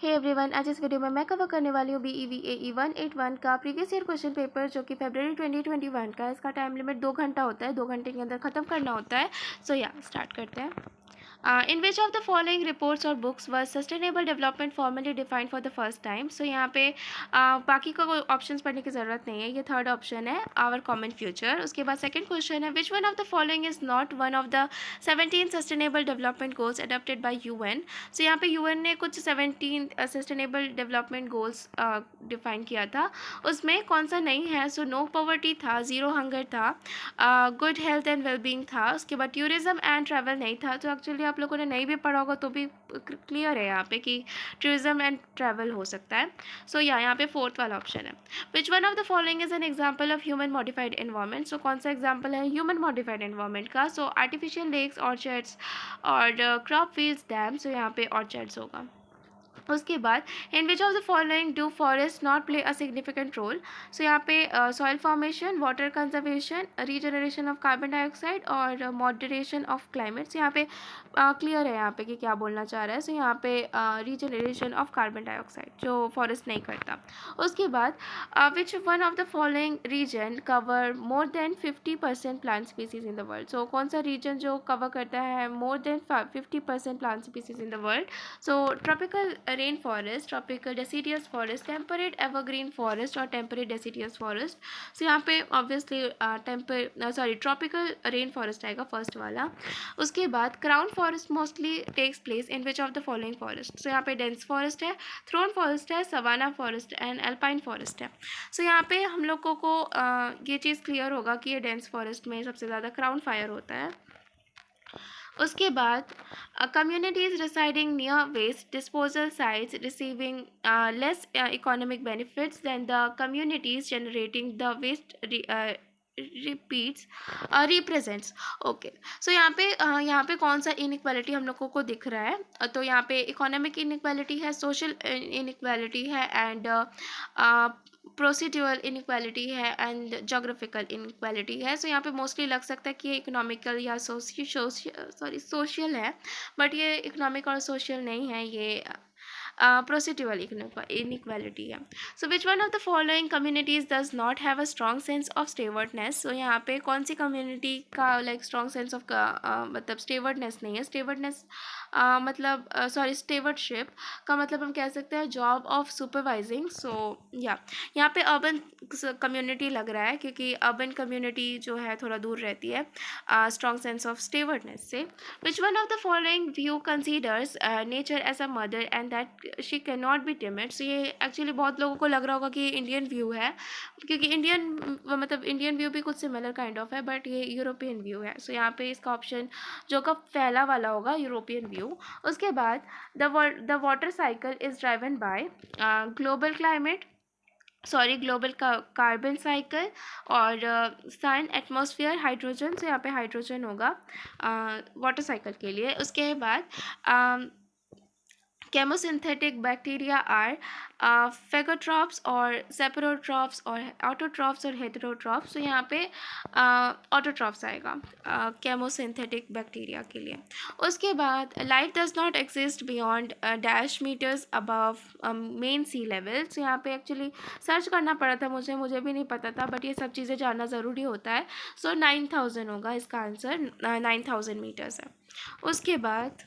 Hey everyone, आज इस video में मैं कवर करने वाली हूँ BEVAE 181 का प्रीवियस ईयर क्वेश्चन पेपर जो कि फरवरी 2021 का है। इसका टाइम लिमिट 2 घंटा होता है, 2 घंटे के अंदर ख़त्म करना होता है। सो स्टार्ट करते हैं। In which of the following reports or books was sustainable development formally defined for the first time? So यहाँ पे बाकी का कोई ऑप्शंस पढ़ने की ज़रूरत नहीं है, ये थर्ड ऑप्शन है आवर कॉमन फ्यूचर। उसके बाद सेकंड क्वेश्चन है which one of the following is not one of the 17 sustainable development goals adopted by UN। सो यहाँ पे UN ने कुछ 17 सस्टेनेबल डेवलपमेंट गोल्स डिफाइन किया था, उसमें कौन सा नहीं है? सो नो पॉवर्टी था, ज़ीरो हंगर था, गुड हेल्थ एंड वेलबींग था, उसके बाद टूरिज्म एंड ट्रैवल नहीं था। तो एक्चुअली आप लोगों ने नहीं भी पढ़ा होगा तो भी क्लियर है यहाँ पे कि टूरिज्म एंड ट्रैवल हो सकता है। सो यहाँ पे फोर्थ वाला ऑप्शन है which one of the following is an example of human modified environment. So कौन सा एग्जाम्पल है ह्यूमन मॉडिफाइड एनवायरनमेंट का? सो आर्टिफिशियल लेक्स, ऑर्चर्ड्स और क्रॉप फील्ड्स, डैम। सो यहाँ पे ऑर्चर्ड्स होगा। उसके बाद in which of the following do forest not play a significant role. So यहाँ पे soil formation, water conservation, regeneration of carbon dioxide और मॉडरेशन ऑफ क्लाइमेट। सो यहाँ पे क्लियर है यहाँ पे कि क्या बोलना चाह रहा है। सो यहाँ पे रीजनरेशन ऑफ कार्बन डाइऑक्साइड जो फॉरेस्ट नहीं करता। उसके बाद which one of the following region cover more than 50% plant species in the world. So कौन सा रीजन जो कवर करता है more than 50% plant species in the world? So tropical rain forest, tropical deciduous forest, temperate evergreen forest और temperate deciduous forest. So यहाँ पे obviously tropical rain forest आएगा first वाला। उसके बाद crown forest mostly takes place in which of the following forest. So यहाँ पे dense forest है, थ्रोन फॉरेस्ट है, savanna forest and alpine forest है। सो यहाँ पे हम लोगों को ये चीज़ क्लियर होगा कि ये डेंस फॉरेस्ट में सबसे ज़्यादा क्राउन फायर होता है। उसके बाद communities residing near waste disposal sites receiving less economic benefits than the communities generating the waste repeats represents। Okay, so यहाँ पे कौन सा इनइक्वालिटी हम लोगों को दिख रहा है? तो यहाँ पे इकोनॉमिक इनइक्वालिटी है, सोशल इनइक्वालिटी है एंड प्रोसीड्यूरल इनइक्वालिटी है एंड जोग्राफिकल इनइक्वालिटी है। सो यहाँ पे मोस्टली लग सकता है कि ये इकोनॉमिकल या सोशल है, बट ये इकोनॉमिक और सोशल नहीं है, ये प्रोसीड्यूरल इनइक्वालिटी है। So which one of the following communities does not have a strong sense of stewardness. So यहाँ पे कौन सी कम्युनिटी का लाइक स्ट्रॉन्ग सेंस ऑफ मतलब स्टेवर्डनेस नहीं है? स्टेवर्डनेस मतलब स्टेवर्डशिप का मतलब हम कह सकते हैं जॉब ऑफ सुपरवाइजिंग। सो यहाँ पे अर्बन कम्युनिटी लग रहा है क्योंकि अर्बन कम्युनिटी जो है थोड़ा दूर रहती है स्ट्रॉन्ग सेंस ऑफ स्टेवर्डनेस से। Which one of the following view considers nature as a mother and that she can not be timid. So ये एक्चुअली बहुत लोगों को लग रहा होगा कि इंडियन व्यू है, क्योंकि इंडियन व्यू भी कुछ सिमिलर काइंड ऑफ है, बट ये यूरोपियन व्यू है। सो यहाँ पे इसका ऑप्शन जो का पहला वाला होगा, यूरोपियन व्यू। उसके बाद the water cycle is driven by global carbon cycle और सन, एटमॉस्फेयर, हाइड्रोजन। से यहाँ पे हाइड्रोजन होगा वाटर साइकिल के लिए। उसके बाद केमोसिंथेटिक बैक्टीरिया आर फेगोट्रॉप्स और सेपरोट्रॉप्स और ऑटोट्रॉप्स और हेटेरोट्रॉप्स। तो यहाँ पे ऑटोट्रॉप्स आएगा केमोसिंथेटिक बैक्टीरिया के लिए। उसके बाद life does not exist beyond dash meters above mean sea level. तो यहाँ पे एक्चुअली सर्च करना पड़ा था मुझे भी नहीं पता था, बट ये सब चीज़ें जानना ज़रूरी होता है। सो 9000 होगा इसका आंसर, 9000 मीटर्स है। उसके बाद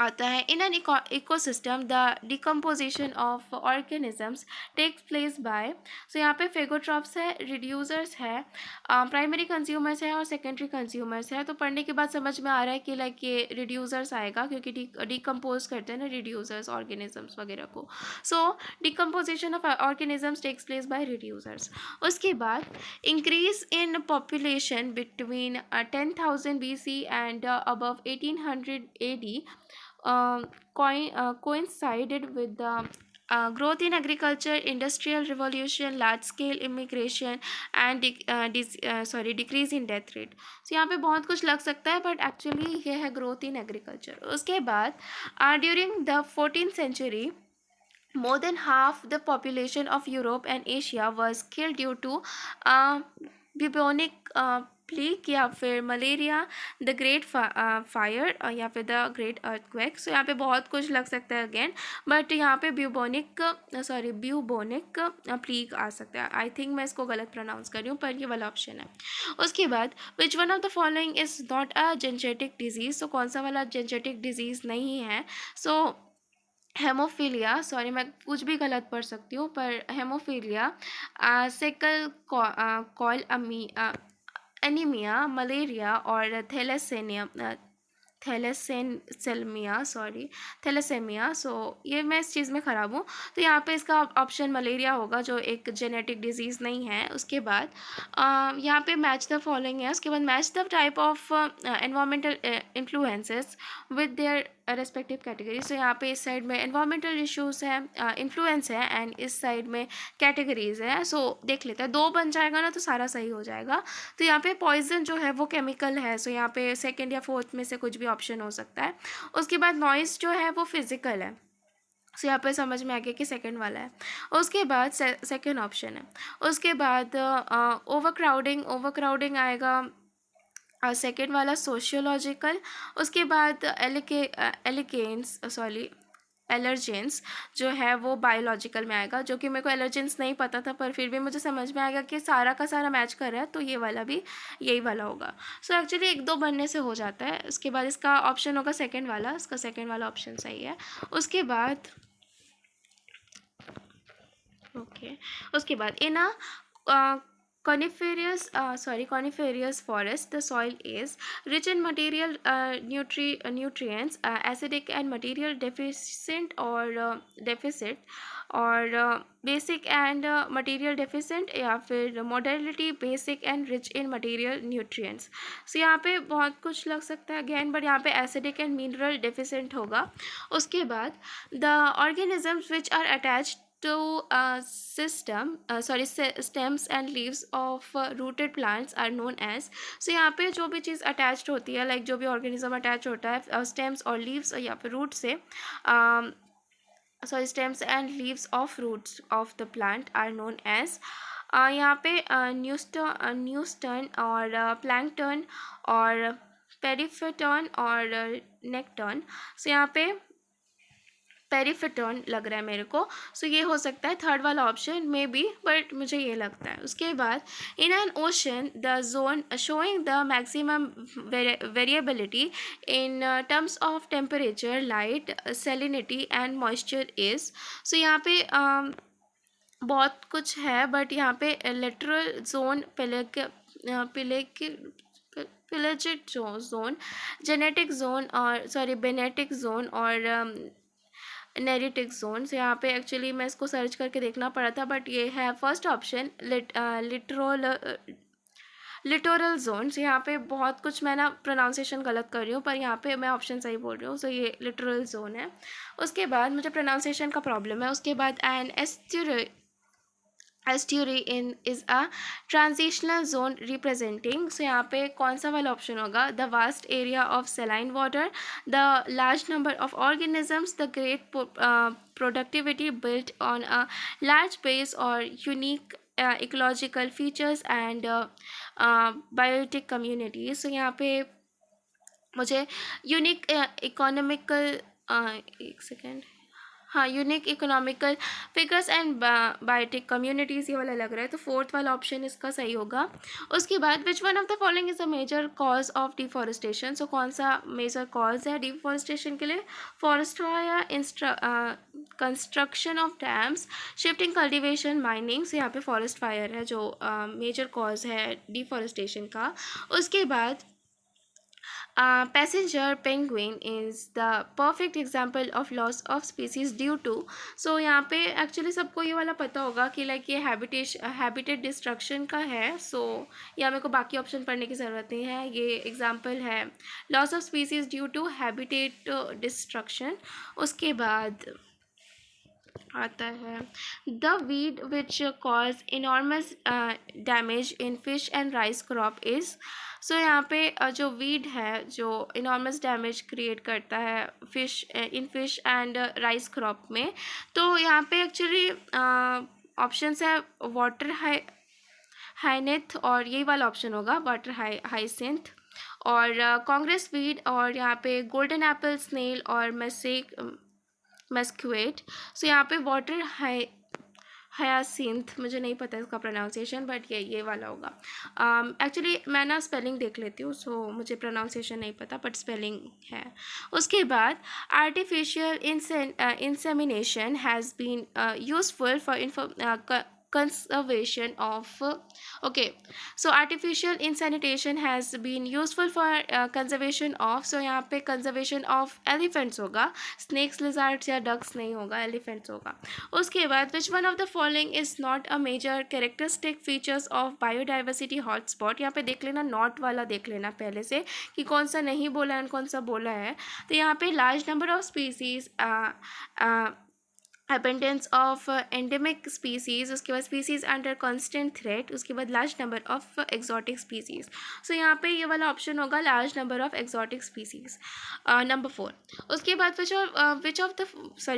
आता है in an ecosystem the decomposition of organisms takes place by. So यहाँ पे फेगोट्रॉप्स है, रिड्यूसर्स है, प्राइमरी कंज्यूमर्स है और सेकेंडरी कंज्यूमर्स है। तो पढ़ने के बाद समझ में आ रहा है कि लाइक ये रिड्यूसर्स आएगा क्योंकि डिकम्पोज करते हैं ना रिड्यूसर्स ऑर्गेनिजम्स वगैरह को। So decomposition of organisms takes place by reducers. उसके बाद increase in population between 10,000 BC and above 1800 AD coincided with the growth in agriculture, industrial revolution, large scale immigration and decrease in death rate। so यहाँ पे बहुत कुछ लग सकता है, but actually ये है ग्रोथ इन एग्रीकल्चर। उसके बाद during the 14th century more than half the population of Europe and Asia was killed due to bubonic प्लीक या फिर मलेरिया, द ग्रेट फायर या फिर द ग्रेट अर्थक्वेक। सो यहाँ पे बहुत कुछ लग सकता है अगेन, बट यहाँ पे ब्यूबोनिक प्लीक आ सकता है। आई थिंक मैं इसको गलत प्रोनाउंस कर रही हूँ, पर ये वाला ऑप्शन है। उसके बाद which one of the following is not a genetic disease. So कौन सा वाला जेनेटिक डिजीज़ नहीं है? सो हेमोफीलिया, सॉरी मैं कुछ भी गलत पढ़ सकती हूँ, पर haemophilia, sickle call anaemia, malaria और थैलेसेमिया। सो ये मैं इस चीज़ में ख़राब हूँ, तो यहाँ पे इसका ऑप्शन मलेरिया होगा, जो एक जेनेटिक डिजीज़ नहीं है। उसके बाद यहाँ पे मैच द फॉलोइंग है। उसके बाद match the type of environmental influences with their respective category. So यहाँ पे इस साइड में एनवायरमेंटल इश्यूज़ है, इन्फ्लुएंस है, एंड इस साइड में कैटेगरीज़ है। सो देख लेते हैं, 2 बन जाएगा ना तो सारा सही हो जाएगा। तो यहाँ पे पॉइजन जो है वो केमिकल है, सो यहाँ पे सेकंड या फोर्थ में से कुछ भी ऑप्शन हो सकता है। उसके बाद नॉइस जो है वो फिजिकल है, सो यहाँ पे समझ में आ गया कि सेकंड वाला है। उसके बाद सेकंड ऑप्शन है। उसके बाद ओवर क्राउडिंग आएगा, सेकेंड वाला सोशियोलॉजिकल। उसके बाद एलर्जेंस जो है वो बायोलॉजिकल में आएगा, जो कि मेरे को एलर्जेंस नहीं पता था, पर फिर भी मुझे समझ में आएगा कि सारा का सारा मैच कर रहा है, तो ये वाला भी यही वाला होगा। सो एक्चुअली 1-2 बनने से हो जाता है। उसके बाद इसका ऑप्शन होगा सेकेंड वाला, इसका सेकेंड वाला ऑप्शन सही है। उसके बाद इन a coniferous forest, the soil is rich in material nutrients, acidic and material deficient or basic and material deficient, या फिर moderately basic and rich in material nutrients। सो यहाँ पे बहुत कुछ लग सकता है अगेन, बट यहाँ पे acidic and mineral deficient होगा। उसके बाद the organisms which are attached to stems and leaves of rooted plants are known as। सो यहाँ पे जो भी चीज़ अटैच्ड होती है, लाइक जो भी ऑर्गेनिज्म अटैच होता है स्टेम्स और लीव्स या फिर रूट से, stems and leaves of roots of the plant are known as। यहाँ पे न्यूस्टर्न और प्लैंकटन और पेरिफेटर्न और नेक्टर्न। सो यहाँ पे पेरिफेटर्न लग रहा है मेरे को, सो ये हो सकता है थर्ड वाला ऑप्शन मे बी, बट मुझे ये लगता है। उसके बाद in an ocean the zone showing the maximum variability in terms of temperature, light, salinity and moisture is. So यहाँ पे बहुत कुछ है, बट यहाँ पे littoral zone, pelagic zone, genetic zone और बेनेटिक जोन और नेरिटिक जोन। से यहाँ पे एक्चुअली मैं इसको सर्च करके देखना पड़ा था, बट ये है फर्स्ट ऑप्शन लिटोरल जोन। से यहाँ पे बहुत कुछ मैं ना प्रोनाउंसिएशन गलत कर रही हूँ, पर यहाँ पे मैं ऑप्शन सही बोल रही हूँ, सो ये लिटोरल जोन है। उसके बाद मुझे प्रोनाउंसिएशन का प्रॉब्लम है। उसके बाद an estuary in is a transitional zone representing. So यहाँ पे कौन सा वाला ऑप्शन होगा? The vast area of saline water, the large number of organisms, the great productivity built on a large base और unique ecological features and biotic communities. So यहाँ पे मुझे यूनिक इकोनॉमिकल एक सेकेंड, हाँ, unique economical figures and biotic communities ये वाला लग रहा है, तो फोर्थ वाला ऑप्शन इसका सही होगा। उसके बाद which one of the following is a major cause of deforestation. So कौन सा मेजर कॉज है डिफॉरेस्टेशन के लिए? Forest fire, construction of dams, shifting, cultivation, mining. से यहाँ पे फॉरेस्ट फायर है जो मेजर कॉज है डिफॉरेस्टेशन का। उसके बाद passenger penguin is the perfect example of loss of species due to। सो यहाँ पे एक्चुअली सबको ये वाला पता होगा कि लाइक ये हैबिटेट डिस्ट्रक्शन का है। सो यहाँ मेरे को बाकी ऑप्शन पढ़ने की ज़रूरत नहीं है, ये एग्जाम्पल है loss of species due to habitat destruction. उसके बाद आता है the weed which cause enormous damage in fish and rice crop is. So यहाँ पे जो वीड है जो इनॉर्मस डैमेज क्रिएट करता है फिश एंड राइस क्रॉप में, तो यहाँ पे एक्चुअली ऑप्शंस है हाइनेथ और यही वाला ऑप्शन होगा, वाटर हाइसिंथ। और कांग्रेस वीड, और यहाँ पे गोल्डन एप्पल स्नेल और मस्क्वेट। सो यहाँ पे वाटर हयासिंथ, मुझे नहीं पता इसका प्रोनाउंसिएशन, बट ये वाला होगा। एक्चुअली मैं ना स्पेलिंग देख लेती हूँ, सो मुझे प्रोनाउंसिएशन नहीं पता, बट स्पेलिंग है। उसके बाद artificial insemination has been useful for conservation of okay, so artificial insemination has been useful for conservation of, so यहाँ पे conservation of elephants होगा, snakes, lizards या ducks नहीं होगा, elephants होगा। उसके बाद which one of the following is not a major characteristic features of biodiversity hotspot, यहाँ पे देख लेना, नॉट वाला देख लेना पहले से कि कौन सा नहीं बोला है कौन सा बोला है। तो यहाँ पे large number of species, abundance of endemic species, उसके बाद स्पीसीज अंडर कॉन्स्टेंट थ्रेट, उसके बाद large number of exotic species. So यहाँ पे ये वाला ऑप्शन होगा, large number of exotic species, number 4। उसके बाद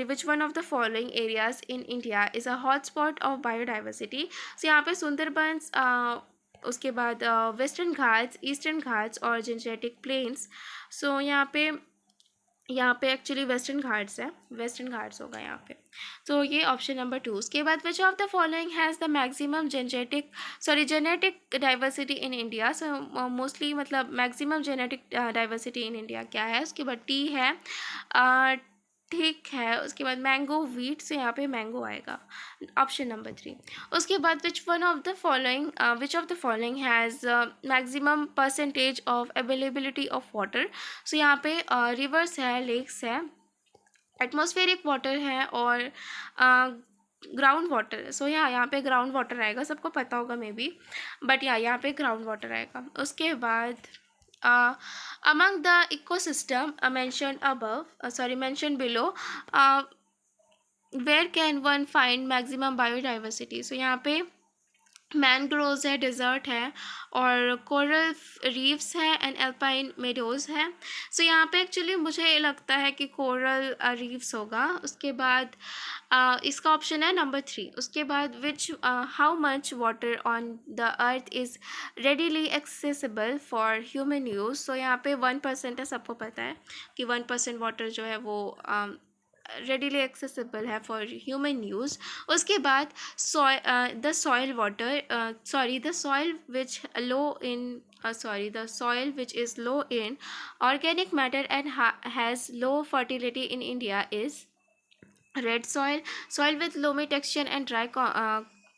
which one of the following areas in India is a hot spot of biodiversity. So यहाँ पे सुंदरबंस, उसके बाद वेस्टर्न घाट्स, ईस्टर्न घाट्स और जेनेटिक प्लेन्स। सो यहाँ पे एक्चुअली वेस्टर्न घाट्स है, वेस्टर्न घाट्स होगा यहाँ पे। तो ये ऑप्शन नंबर 2। उसके बाद which of the following has the maximum genetic diversity in India. So mostly मतलब maximum genetic diversity in India क्या है। उसके बाद टी है, ठीक है। उसके बाद मैंगो वीट, से यहाँ पे मैंगो आएगा, ऑप्शन नंबर 3। उसके बाद which of the following has maximum percentage of availability of water. So यहाँ पे रिवर्स है, लेक्स है, एटमॉस्फेरिक वाटर है और ग्राउंड वाटर। सो यहाँ पे ग्राउंड वाटर आएगा, सबको पता होगा मे बी, बट यहाँ पे ग्राउंड वाटर आएगा। उसके बाद among the ecosystem mentioned below, where can one find maximum biodiversity। सो यहाँ पे मैनग्रोव्स है, डिज़र्ट है, और कोरल रीफ्स है एंड एल्पाइन मेडोज़ है। सो यहाँ पे एक्चुअली मुझे लगता है कि कोरल रीफ्स होगा। उसके बाद इसका ऑप्शन है नंबर 3। उसके बाद how much water on the earth is readily accessible for human use. So यहाँ पे 1% है, सबको पता है कि 1% वाटर जो है वो रेडीली एक्सेसिबल है फॉर ह्यूमन यूज़। उसके बाद the soil which is low in organic matter and has low fertility in India is red soil with loamy texture and dry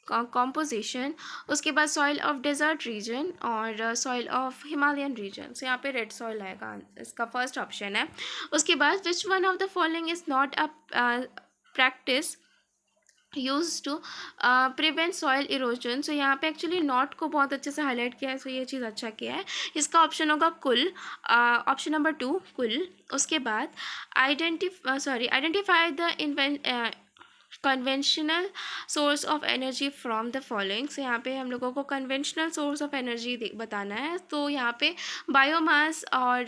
composition. उसके बाद सॉइल ऑफ डेजर्ट रीजन और soil of Himalayan reason. सो यहाँ पे red soil आएगा, इसका first option है। उसके बाद which one of the following is not a practice use to prevent soil erosion. So यहाँ पे एक्चुअली नॉट को बहुत अच्छे से हाईलाइट किया है, सो ये चीज़ अच्छा किया है। इसका ऑप्शन होगा कुल, ऑप्शन नंबर 2 कुल। उसके बाद identify the conventional source of energy from the following. So यहाँ पे हम लोगों को कन्वेंशनल सोर्स ऑफ एनर्जी बताना है। तो यहाँ पे बायोमास और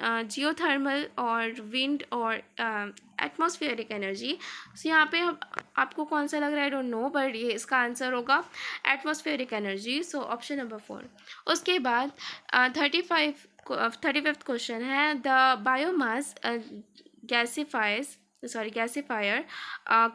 जियोथर्मल और विंड और एटमॉस्फेरिक एनर्जी। सो यहाँ पे आपको कौन सा लग रहा है, आई डोंट नो, बट ये इसका आंसर होगा atmospheric energy. So option number 4। उसके बाद 35th क्वेश्चन है, द बायोमास गैसीफायर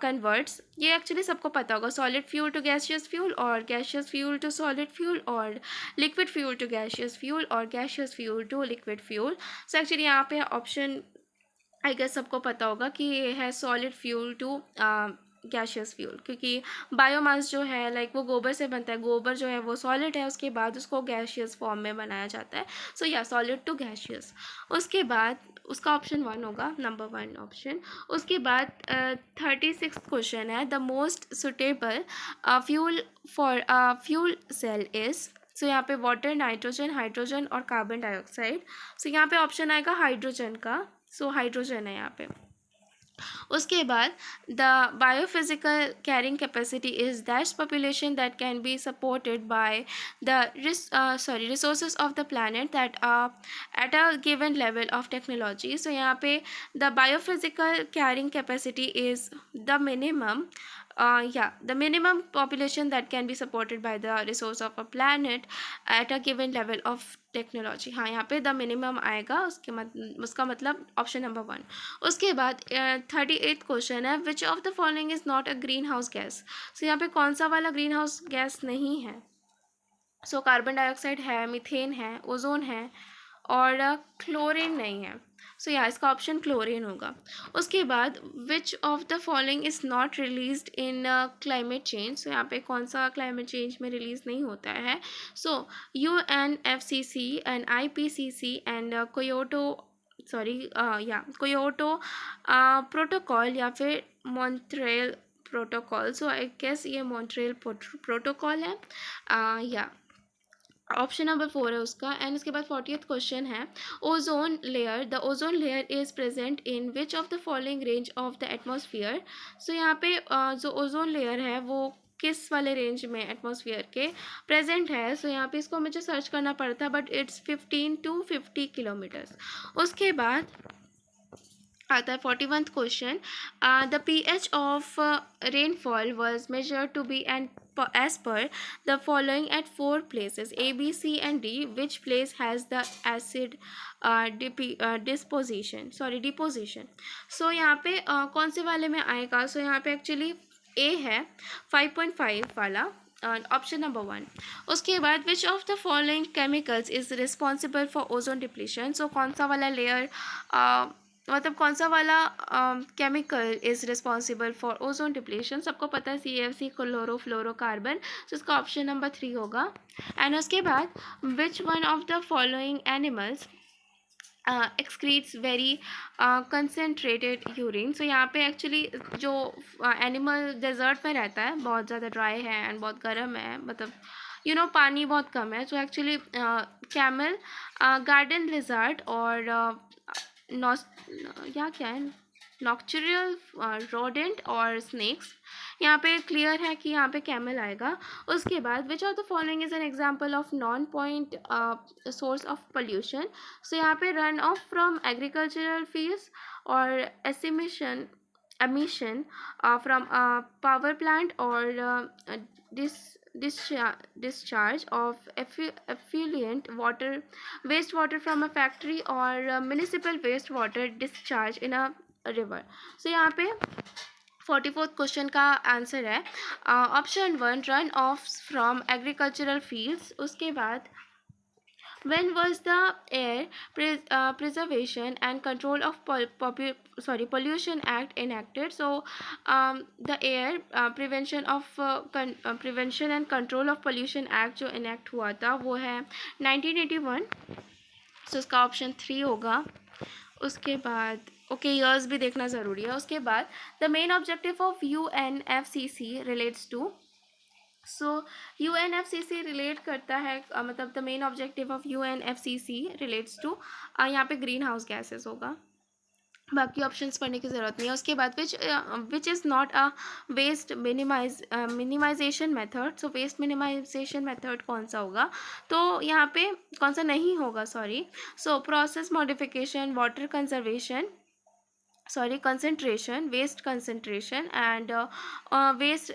कन्वर्ट्स। ये एक्चुअली सबको पता होगा, solid fuel to gaseous fuel और gaseous fuel to solid fuel और liquid fuel to gaseous fuel और gaseous fuel to liquid fuel. So actually यहाँ पे ऑप्शन आई गेस सबको पता होगा कि ये है solid fuel to gaseous fuel, क्योंकि बायोमास जो है लाइक वो गोबर से बनता है, गोबर जो है वो सॉलिड है, उसके बाद उसको गैसियस फॉर्म में बनाया जाता है। सो या सॉलिड टू गैसियस। उसके बाद उसका ऑप्शन 1 होगा, नंबर 1 ऑप्शन। उसके बाद 36th क्वेश्चन है, the most suitable fuel for fuel cell is. So यहाँ पे वाटर, नाइट्रोजन, हाइड्रोजन और कार्बन डाइऑक्साइड। सो यहाँ पे ऑप्शन आएगा हाइड्रोजन का, सो हाइड्रोजन है यहाँ पे। उसके बाद the biophysical carrying capacity is that population that can be supported by the resources of the planet that at a given level of technology. So यहाँ पे the biophysical carrying capacity is the minimum the minimum population that can be supported by the resource of a planet at a given level of technology. हाँ, यहाँ पे the minimum आएगा, उसका मतलब option number 1. उसके बाद 38th क्वेश्चन है, which of the following is not a green house gas. So यहाँ पे कौन सा वाला ग्रीन हाउस गैस नहीं है. सो कार्बन डाइऑक्साइड है, मीथेन है, ओजोन है और क्लोरीन नहीं है. सो यहाँ इसका ऑप्शन क्लोरीन होगा. उसके बाद which of the following is not released in climate change. So यहाँ पे कौन सा क्लाइमेट चेंज में रिलीज़ नहीं होता है. So UNFCC and IPCC and Kyoto protocol या फिर Montreal protocol. So I guess ये मॉन्ट्रियल प्रोटोकॉल है. या ऑप्शन नंबर 4 है उसका. एंड उसके बाद 40th क्वेश्चन है, ozone layer. The ozone layer is present in which of the following range of the atmosphere. So यहाँ पे जो ओजोन लेयर है वो किस वाले रेंज में एटमॉस्फेयर के प्रेजेंट है. सो यहाँ पे इसको मुझे सर्च करना पड़ता है, बट इट्स 15 to 50 किलोमीटर्स. उसके बाद आता है 41th question, the pH of rainfall was measured to be and as per the following at 4 places A, B, C and D. Which place has the acid deposition. So यहाँ पे कौन से वाले में आएगा. सो यहाँ पे एक्चुअली A है 5.5 वाला, ऑप्शन नंबर 1. उसके बाद which of the following chemicals is responsible for ozone depletion. So कौन सा वाला लेयर मतलब कौन सा वाला chemical is responsible for ozone depletion. सबको पता है CFC क्लोरोफ्लोरोकार्बन. तो इसका ऑप्शन नंबर 3 होगा. एंड उसके बाद which one of the following animals excretes very concentrated urine. So यहाँ पे एक्चुअली जो एनिमल डेजर्ट में रहता है, बहुत ज़्यादा ड्राई है एंड बहुत गर्म है, मतलब पानी बहुत कम है. So actually camel, garden lizard और क्या है नॉक्चुरल रोडेंट और स्नेक्स. यहाँ पे क्लियर है कि यहाँ पे कैमल आएगा. उसके बाद which of the following is an example of non point source of pollution. So यहाँ पे run off from agricultural fields और emission from a power plant or discharge of effluent wastewater from a factory or municipal wastewater discharge in a river. So यहाँ पे 44th question का answer है option 1 run off from agricultural fields. उसके बाद when was the air preservation and control of pollution act enacted. So the air prevention and control of pollution act जो enact हुआ था वो है 1981. so इसका ऑप्शन 3 होगा. उसके बाद ईयर्स भी देखना ज़रूरी है. उसके बाद the main objective of UNFCC relates to. So UNFCC relate करता है मतलब the main objective of UNFCC relates to यहाँ पे ग्रीन हाउस गैसेस होगा. बाकी ऑप्शंस पढ़ने की ज़रूरत नहीं है. उसके बाद which is not a waste minimization method. So waste minimization method कौन सा होगा. तो यहाँ पे कौन सा नहीं होगा sorry. So process modification, water conservation, concentration, waste concentration and waste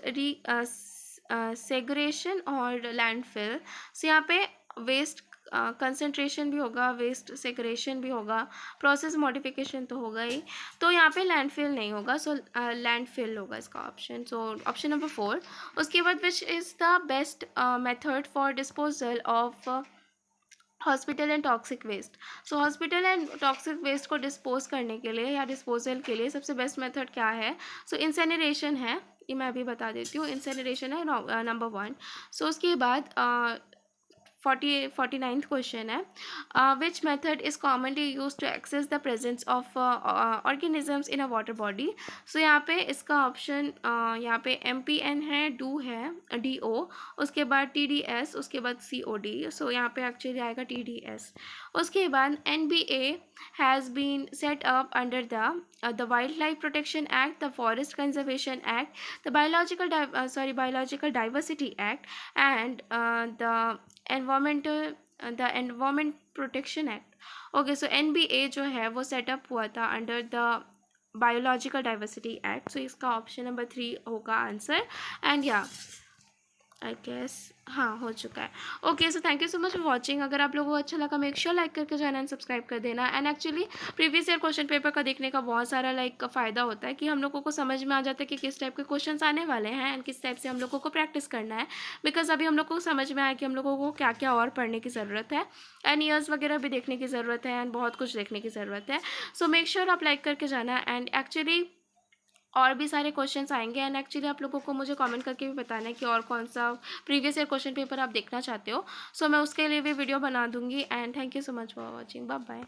segregation और landfill. सो यहाँ पे वेस्ट कंसनट्रेशन भी होगा, वेस्ट सेग्रेशन भी होगा, प्रोसेस मॉडिफिकेशन तो होगा ही. तो यहाँ पे लैंडफिल नहीं होगा. सो लैंडफिल होगा इसका ऑप्शन. सो ऑप्शन नंबर 4. उसके बाद which is the best method for disposal of hospital and toxic waste. So hospital and toxic waste को डिस्पोज करने के लिए या डिस्पोजल के लिए सबसे बेस्ट मेथड क्या है. सो इंसेनरेशन है. ये मैं अभी बता देती हूँ. इंसेनरेशन है नंबर 1. सो उसके बाद 49th क्वेश्चन है which method is commonly use to access the presence of organisms in a water body. So यहाँ पे इसका ऑप्शन यहाँ पे MPN है, डू है, DO, उसके बाद TDS, उसके बाद COD. सो यहाँ पे एक्चुअली आएगा TDS. उसके बाद NBA has been set up under the wildlife protection act, the forest conservation act, the biological diversity act and the environment protection act. Okay. So NBA जो है वो सेटअप हुआ था under the biological diversity act. So इसका option number 3 होगा answer. And या I guess हाँ हो चुका है। Okay, so thank you so much for watching. अगर आप लोगों को अच्छा लगा मेक श्योर लाइक करके जाना एंड सब्सक्राइब कर देना। And actually previous year question paper का देखने का बहुत सारा फ़ायदा होता है कि हम लोगों को समझ में आ जाता है कि किस टाइप के क्वेश्चन आने वाले हैं एंड किस टाइप से हम लोगों को प्रैक्टिस करना है। बिकॉज अभी हम लोग को समझ में आया कि हम लोगों को क्या क्या और पढ़ने की ज़रूरत है एंड ईयर्स वगैरह भी देखने की ज़रूरत है एंड बहुत कुछ देखने की ज़रूरत है। सो मेक श्योर आप लाइक करके जाना। एंड एक्चुअली और भी सारे क्वेश्चंस आएंगे एंड एक्चुअली आप लोगों को मुझे कमेंट करके भी बताना है कि और कौन सा प्रीवियस ईयर क्वेश्चन पेपर आप देखना चाहते हो। सो मैं उसके लिए भी वीडियो बना दूंगी। And thank you so much for watching. Bye bye.